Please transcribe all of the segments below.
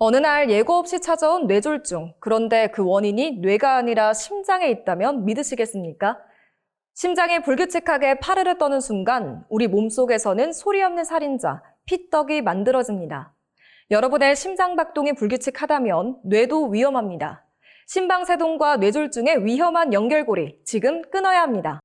어느 날 예고 없이 찾아온 뇌졸중. 그런데 그 원인이 뇌가 아니라 심장에 있다면 믿으시겠습니까? 심장이 불규칙하게 파르르 떠는 순간 우리 몸속에서는 소리 없는 살인자, 피떡이 만들어집니다. 여러분의 심장 박동이 불규칙하다면 뇌도 위험합니다. 심방세동과 뇌졸중의 위험한 연결고리, 지금 끊어야 합니다.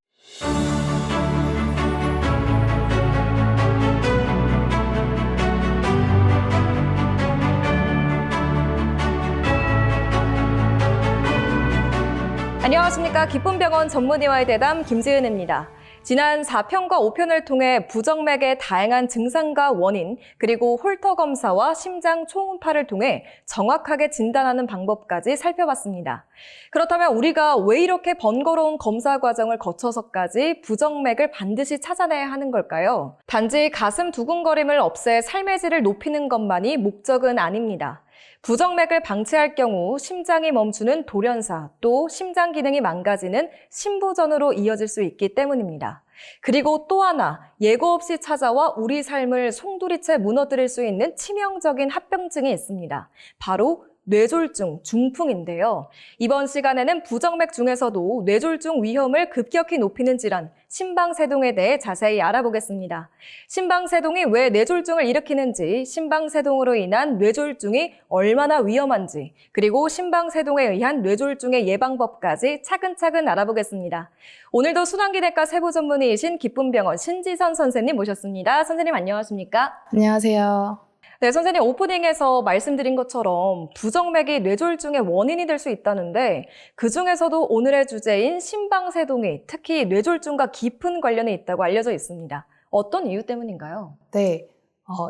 안녕하십니까. 기쁨병원 전문의와의 대담 김지은입니다. 지난 4편과 5편을 통해 부정맥의 다양한 증상과 원인, 그리고 홀터 검사와 심장 초음파를 통해 정확하게 진단하는 방법까지 살펴봤습니다. 그렇다면 우리가 왜 이렇게 번거로운 검사 과정을 거쳐서까지 부정맥을 반드시 찾아내야 하는 걸까요? 단지 가슴 두근거림을 없애 삶의 질을 높이는 것만이 목적은 아닙니다. 부정맥을 방치할 경우 심장이 멈추는 돌연사, 또 심장 기능이 망가지는 심부전으로 이어질 수 있기 때문입니다. 그리고 또 하나, 예고 없이 찾아와 우리 삶을 송두리째 무너뜨릴 수 있는 치명적인 합병증이 있습니다. 바로 뇌졸중, 중풍인데요. 이번 시간에는 부정맥 중에서도 뇌졸중 위험을 급격히 높이는 질환, 심방세동에 대해 자세히 알아보겠습니다. 심방세동이 왜 뇌졸중을 일으키는지, 심방세동으로 인한 뇌졸중이 얼마나 위험한지, 그리고 심방세동에 의한 뇌졸중의 예방법까지 차근차근 알아보겠습니다. 오늘도 순환기내과 세부 전문의이신 기쁨병원 신지선 선생님 모셨습니다. 선생님 안녕하십니까? 안녕하세요. 네, 선생님 오프닝에서 말씀드린 것처럼 부정맥이 뇌졸중의 원인이 될 수 있다는데 그중에서도 오늘의 주제인 심방세동이 특히 뇌졸중과 깊은 관련이 있다고 알려져 있습니다. 어떤 이유 때문인가요? 네,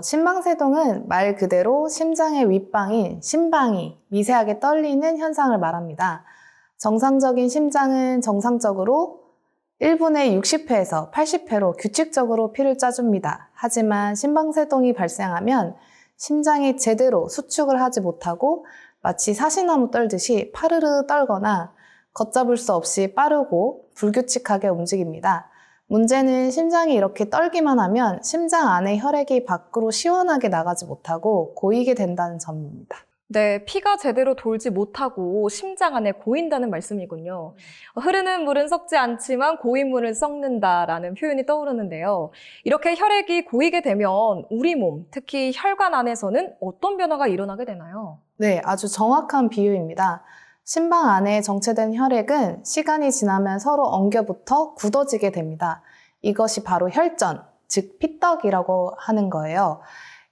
심방세동은 말 그대로 심장의 윗방인 심방이 미세하게 떨리는 현상을 말합니다. 정상적인 심장은 정상적으로 1분에 60회에서 80회로 규칙적으로 피를 짜줍니다. 하지만 심방세동이 발생하면 심장이 제대로 수축을 하지 못하고 마치 사시나무 떨듯이 파르르 떨거나 걷잡을 수 없이 빠르고 불규칙하게 움직입니다. 문제는 심장이 이렇게 떨기만 하면 심장 안의 혈액이 밖으로 시원하게 나가지 못하고 고이게 된다는 점입니다. 네, 피가 제대로 돌지 못하고 심장 안에 고인다는 말씀이군요. 흐르는 물은 썩지 않지만 고인 물은 썩는다라는 표현이 떠오르는데요. 이렇게 혈액이 고이게 되면 우리 몸, 특히 혈관 안에서는 어떤 변화가 일어나게 되나요? 네, 아주 정확한 비유입니다. 심방 안에 정체된 혈액은 시간이 지나면 서로 엉겨붙어 굳어지게 됩니다. 이것이 바로 혈전, 즉 피떡이라고 하는 거예요.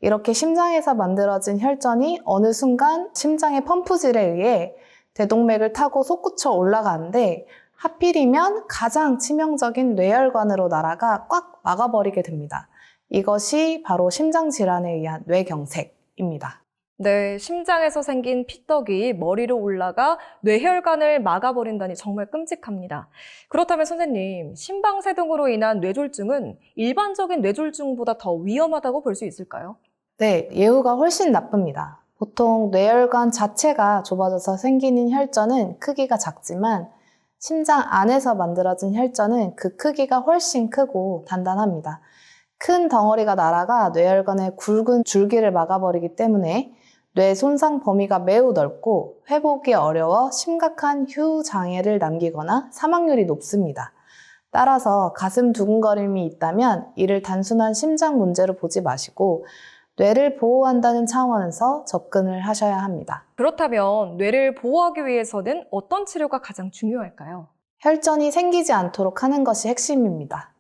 이렇게 심장에서 만들어진 혈전이 어느 순간 심장의 펌프질에 의해 대동맥을 타고 솟구쳐 올라가는데 하필이면 가장 치명적인 뇌혈관으로 날아가 꽉 막아버리게 됩니다. 이것이 바로 심장질환에 의한 뇌경색입니다. 네, 심장에서 생긴 피떡이 머리로 올라가 뇌혈관을 막아버린다니 정말 끔찍합니다. 그렇다면 선생님, 심방세동으로 인한 뇌졸중은 일반적인 뇌졸중보다 더 위험하다고 볼 수 있을까요? 네, 예후가 훨씬 나쁩니다. 보통 뇌혈관 자체가 좁아져서 생기는 혈전은 크기가 작지만 심장 안에서 만들어진 혈전은 그 크기가 훨씬 크고 단단합니다. 큰 덩어리가 날아가 뇌혈관의 굵은 줄기를 막아버리기 때문에 뇌 손상 범위가 매우 넓고 회복이 어려워 심각한 휴장애를 남기거나 사망률이 높습니다. 따라서 가슴 두근거림이 있다면 이를 단순한 심장 문제로 보지 마시고 뇌를 보호한다는 차원에서 접근을 하셔야 합니다. 그렇다면 뇌를 보호하기 위해서는 어떤 치료가 가장 중요할까요? 혈전이 생기지 않도록 하는 것이 핵심입니다.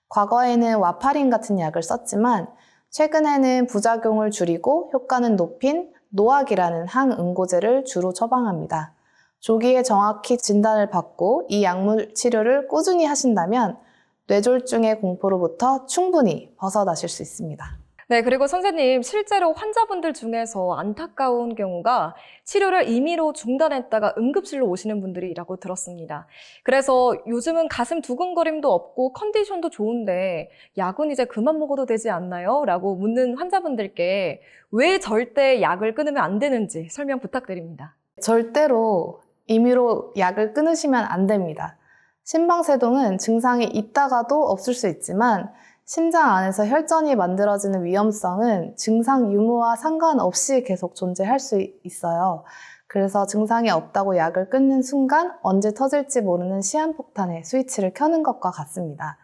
과거에는 와파린 같은 약을 썼지만 최근에는 부작용을 줄이고 효과는 높인 노악이라는 항응고제를 주로 처방합니다. 조기에 정확히 진단을 받고 이 약물 치료를 꾸준히 하신다면 뇌졸중의 공포로부터 충분히 벗어나실 수 있습니다. 네, 그리고 선생님, 실제로 환자분들 중에서 안타까운 경우가 치료를 임의로 중단했다가 응급실로 오시는 분들이라고 들었습니다. 그래서 요즘은 가슴 두근거림도 없고 컨디션도 좋은데 약은 이제 그만 먹어도 되지 않나요? 라고 묻는 환자분들께 왜 절대 약을 끊으면 안 되는지 설명 부탁드립니다. 절대로 임의로 약을 끊으시면 안 됩니다. 심방세동은 증상이 있다가도 없을 수 있지만 심장 안에서 혈전이 만들어지는 위험성은 증상 유무와 상관없이 계속 존재할 수 있어요. 그래서 증상이 없다고 약을 끊는 순간 언제 터질지 모르는 시한폭탄의 스위치를 켜는 것과 같습니다.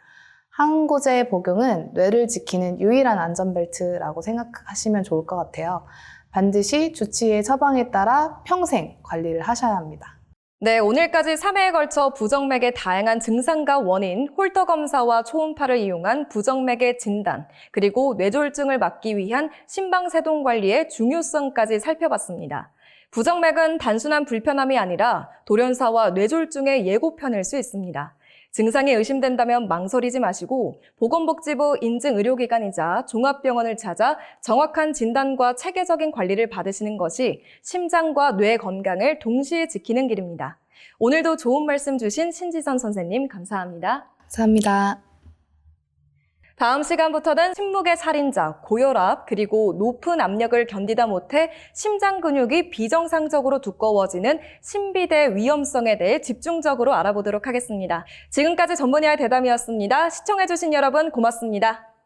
항고제 복용은 뇌를 지키는 유일한 안전벨트라고 생각하시면 좋을 것 같아요. 반드시 주치의의 처방에 따라 평생 관리를 하셔야 합니다. 네, 오늘까지 3회에 걸쳐 부정맥의 다양한 증상과 원인, 홀터 검사와 초음파를 이용한 부정맥의 진단, 그리고 뇌졸중을 막기 위한 심방세동 관리의 중요성까지 살펴봤습니다. 부정맥은 단순한 불편함이 아니라 돌연사와 뇌졸중의 예고편일 수 있습니다. 증상이 의심된다면 망설이지 마시고 보건복지부 인증 의료기관이자 종합병원을 찾아 정확한 진단과 체계적인 관리를 받으시는 것이 심장과 뇌 건강을 동시에 지키는 길입니다. 오늘도 좋은 말씀 주신 신지선 선생님 감사합니다. 감사합니다. 다음 시간부터는 침묵의 살인자, 고혈압, 그리고 높은 압력을 견디다 못해 심장 근육이 비정상적으로 두꺼워지는 심비대 위험성에 대해 집중적으로 알아보도록 하겠습니다. 지금까지 전문의의 대담이었습니다. 시청해주신 여러분 고맙습니다.